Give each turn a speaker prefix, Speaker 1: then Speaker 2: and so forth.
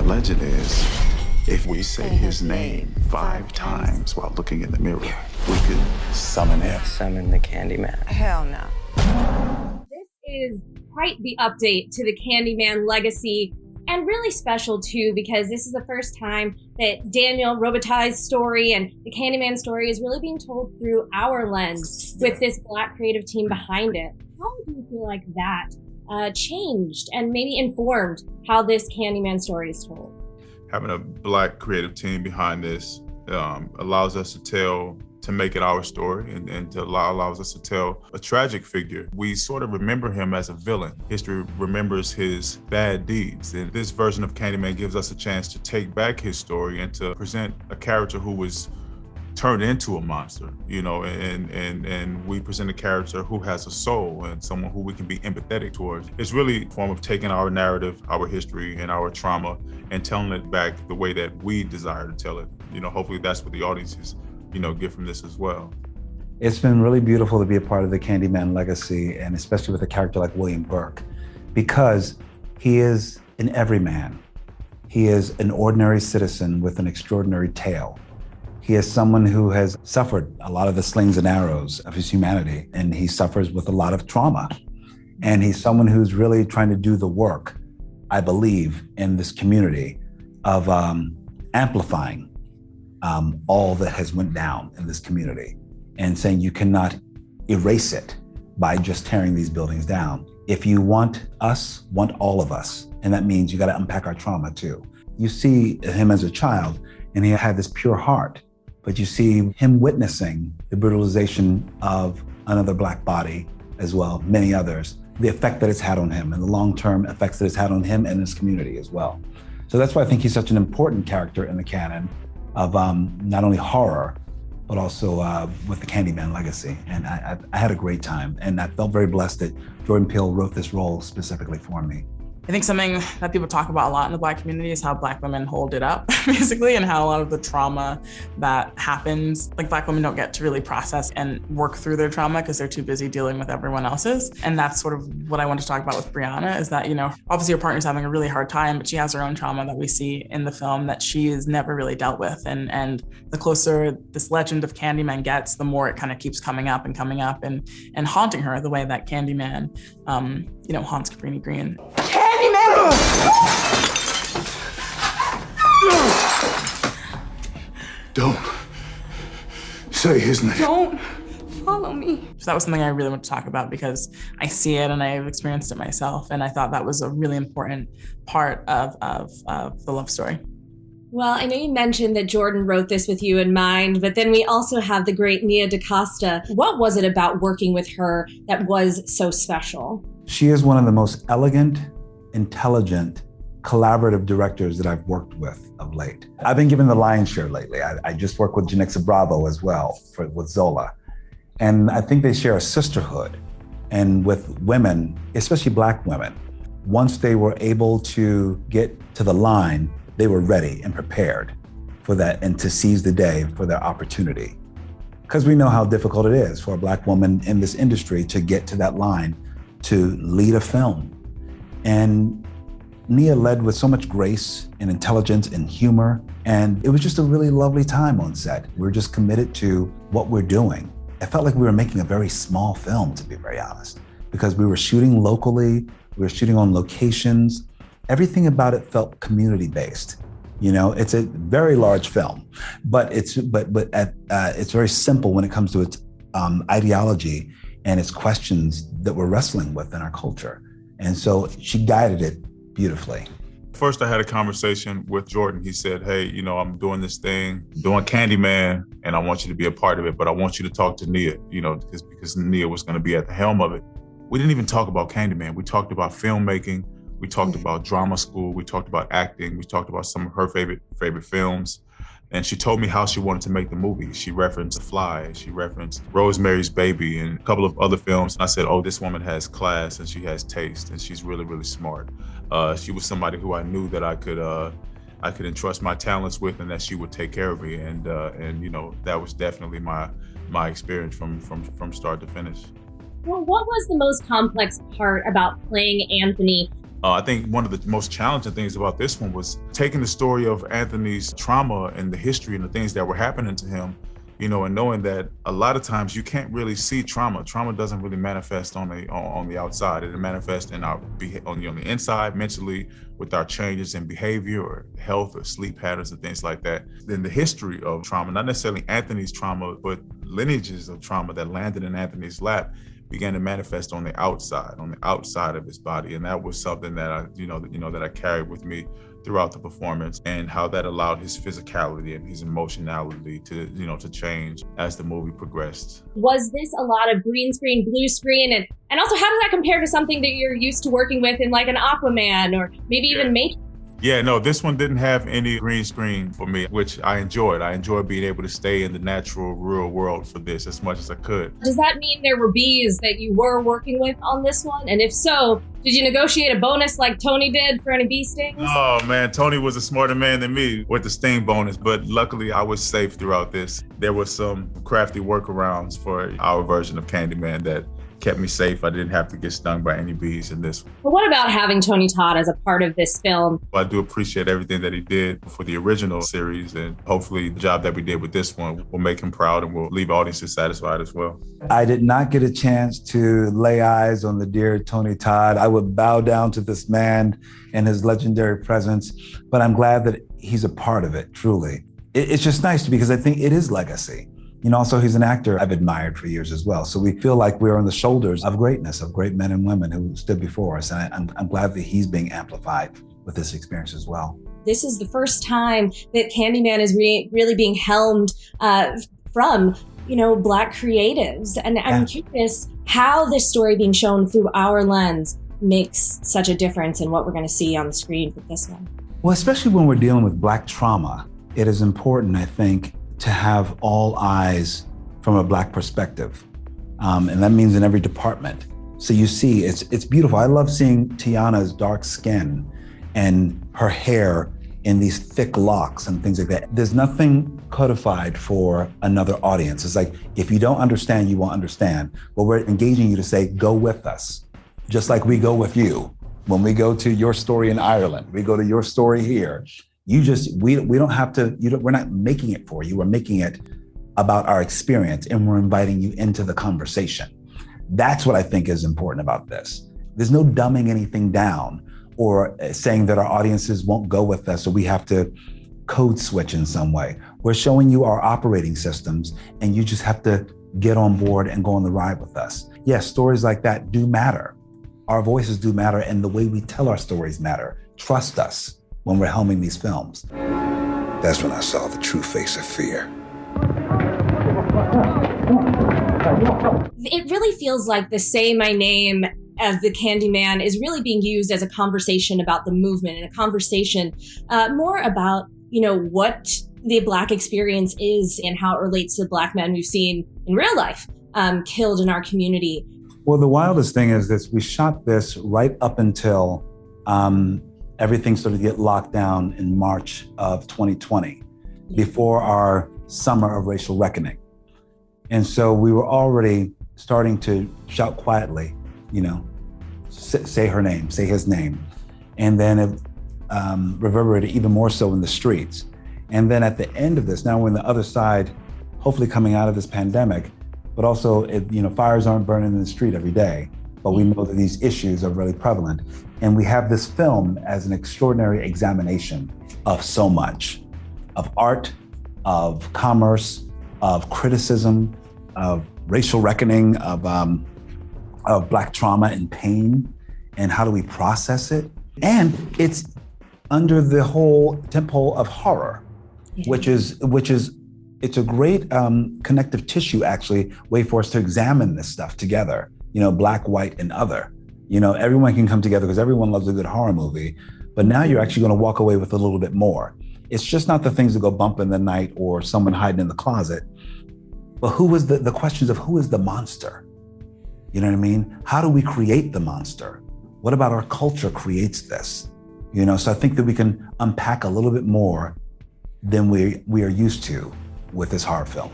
Speaker 1: legend is, if we say his name 5 times while looking in the mirror, we could summon him.
Speaker 2: Summon the Candyman.
Speaker 3: Hell no.
Speaker 4: This is quite the update to the Candyman legacy, and really special too, because this is the first time that Daniel Robitaille's story and the Candyman story is really being told through our lens with this Black creative team behind it. How do you feel like that changed and maybe informed how this Candyman story is told?
Speaker 5: Having a Black creative team behind this allows us to make it our story and allows us to tell a tragic figure. We sort of remember him as a villain. History remembers his bad deeds. And this version of Candyman gives us a chance to take back his story and to present a character who was turned into a monster, you know, and we present a character who has a soul and someone who we can be empathetic towards. It's really a form of taking our narrative, our history, and our trauma and telling it back the way that we desire to tell it. You know, hopefully that's what the audiences, you know, get from this as well.
Speaker 6: It's been really beautiful to be a part of the Candyman legacy, and especially with a character like William Burke, because he is an everyman. He is an ordinary citizen with an extraordinary tale. He is someone who has suffered a lot of the slings and arrows of his humanity, and he suffers with a lot of trauma. And he's someone who's really trying to do the work, I believe, in this community of amplifying all that has went down in this community and saying you cannot erase it by just tearing these buildings down. If you want us, want all of us. And that means you got to unpack our trauma too. You see him as a child and he had this pure heart, but you see him witnessing the brutalization of another Black body as well, many others, the effect that it's had on him and the long-term effects that it's had on him and his community as well. So that's why I think he's such an important character in the canon of not only horror, but also with the Candyman legacy. And I had a great time, and I felt very blessed that Jordan Peele wrote this role specifically for me.
Speaker 7: I think something that people talk about a lot in the Black community is how Black women hold it up, basically, and how a lot of the trauma that happens, like Black women don't get to really process and work through their trauma because they're too busy dealing with everyone else's. And that's sort of what I want to talk about with Brianna is that, you know, obviously her partner's having a really hard time, but she has her own trauma that we see in the film that she has never really dealt with. And the closer this legend of Candyman gets, the more it kind of keeps coming up and haunting her the way that Candyman, you know, haunts Cabrini Green.
Speaker 1: Don't say his name.
Speaker 3: Don't follow me.
Speaker 7: So that was something I really want to talk about because I see it and I've experienced it myself. And I thought that was a really important part of the love story.
Speaker 4: Well, I know you mentioned that Jordan wrote this with you in mind, but then we also have the great Nia DaCosta. What was it about working with her that was so special?
Speaker 6: She is one of the most elegant, intelligent, collaborative directors that I've worked with of late. I've been given the lion's share lately. I just worked with Janexa Bravo as well with Zola. And I think they share a sisterhood. And with women, especially Black women, once they were able to get to the line, they were ready and prepared for that and to seize the day for their opportunity. Because we know how difficult it is for a Black woman in this industry to get to that line to lead a film. And Nia led with so much grace and intelligence and humor. And it was just a really lovely time on set. We're just committed to what we're doing. I felt like we were making a very small film, to be very honest, because we were shooting locally, we were shooting on locations. Everything about it felt community-based. You know, it's a very large film, but it's very simple when it comes to its ideology and its questions that we're wrestling with in our culture. And so she guided it beautifully.
Speaker 5: First, I had a conversation with Jordan. He said, hey, you know, I'm doing this thing, doing Candyman, and I want you to be a part of it, but I want you to talk to Nia, you know, because Nia was gonna be at the helm of it. We didn't even talk about Candyman. We talked about filmmaking. We talked about drama school. We talked about acting. We talked about some of her favorite films. And she told me how she wanted to make the movie. She referenced The Fly, she referenced Rosemary's Baby and a couple of other films. And I said, oh, this woman has class and she has taste and she's really, really smart. She was somebody who I knew that I could entrust my talents with and that she would take care of me. And you know, that was definitely my experience from start to finish.
Speaker 4: Well, what was the most complex part about playing Anthony?
Speaker 5: I think one of the most challenging things about this one was taking the story of Anthony's trauma and the history and the things that were happening to him, you know, and knowing that a lot of times you can't really see trauma. Trauma doesn't really manifest on the outside. It manifests on the inside, mentally, with our changes in behavior or health or sleep patterns and things like that. Then the history of trauma, not necessarily Anthony's trauma, but lineages of trauma that landed in Anthony's lap, began to manifest on the outside of his body. And that was something that I carried with me throughout the performance, and how that allowed his physicality and his emotionality to change as the movie progressed.
Speaker 4: Was this a lot of green screen, blue screen? And also, how does that compare to something that you're used to working with in like an Aquaman or maybe even Matrix?
Speaker 5: Yeah, no, this one didn't have any green screen for me, which I enjoyed. I enjoyed being able to stay in the natural, real world for this as much as I could.
Speaker 4: Does that mean there were bees that you were working with on this one? And if so, did you negotiate a bonus like Tony did for any bee stings?
Speaker 5: Oh man, Tony was a smarter man than me with the sting bonus, but luckily I was safe throughout this. There were some crafty workarounds for our version of Candyman that kept me safe. I didn't have to get stung by any bees in this.
Speaker 4: But what about having Tony Todd as a part of this film?
Speaker 5: I do appreciate everything that he did for the original series, and hopefully the job that we did with this one will make him proud and will leave audiences satisfied as well.
Speaker 6: I did not get a chance to lay eyes on the dear Tony Todd. I would bow down to this man and his legendary presence, but I'm glad that he's a part of it, truly. It's just nice because I think it is legacy. You know, also he's an actor I've admired for years as well. So we feel like we're on the shoulders of greatness, of great men and women who stood before us. And I'm glad that he's being amplified with this experience as well.
Speaker 4: This is the first time that Candyman is really being helmed from, Black creatives. And I'm curious how this story being shown through our lens makes such a difference in what we're going to see on the screen with this one.
Speaker 6: Well, especially when we're dealing with Black trauma, it is important, I think, to have all eyes from a Black perspective. And that means in every department. So you see, it's beautiful. I love seeing Tiana's dark skin and her hair in these thick locks and things like that. There's nothing codified for another audience. It's like, if you don't understand, you won't understand. But we're engaging you to say, go with us, just like we go with you. When we go to your story in Ireland, we go to your story here. We don't have to, we're not making it for you. We're making it about our experience, and we're inviting you into the conversation. That's what I think is important about this. There's no dumbing anything down or saying that our audiences won't go with us, or we have to code switch in some way. We're showing you our operating systems, and you just have to get on board and go on the ride with us. Yes, stories like that do matter. Our voices do matter, and the way we tell our stories matter. Trust us when we're helming these films.
Speaker 2: That's when I saw the true face of fear.
Speaker 4: It really feels like the Say My Name as the Candyman is really being used as a conversation about the movement, and a conversation more about, what the Black experience is and how it relates to the Black men we've seen in real life killed in our community.
Speaker 6: Well, the wildest thing is this: we shot this right up until everything started to get locked down in March of 2020, before our summer of racial reckoning. And so we were already starting to shout quietly, say her name, say his name. And then it reverberated even more so in the streets. And then at the end of this, now we're on the other side, hopefully coming out of this pandemic, but also, fires aren't burning in the street every day, but we know that these issues are really prevalent. And we have this film as an extraordinary examination of so much, of art, of commerce, of criticism, of racial reckoning, of Black trauma and pain, and how do we process it? And it's under the whole temple of horror, which is it's a great connective tissue, actually, way for us to examine this stuff together. Black, white, and other. Everyone can come together because everyone loves a good horror movie, but now you're actually going to walk away with a little bit more. It's just not the things that go bump in the night or someone hiding in the closet, but who is the questions of who is the monster? You know what I mean? How do we create the monster? What about our culture creates this? So I think that we can unpack a little bit more than we are used to with this horror film.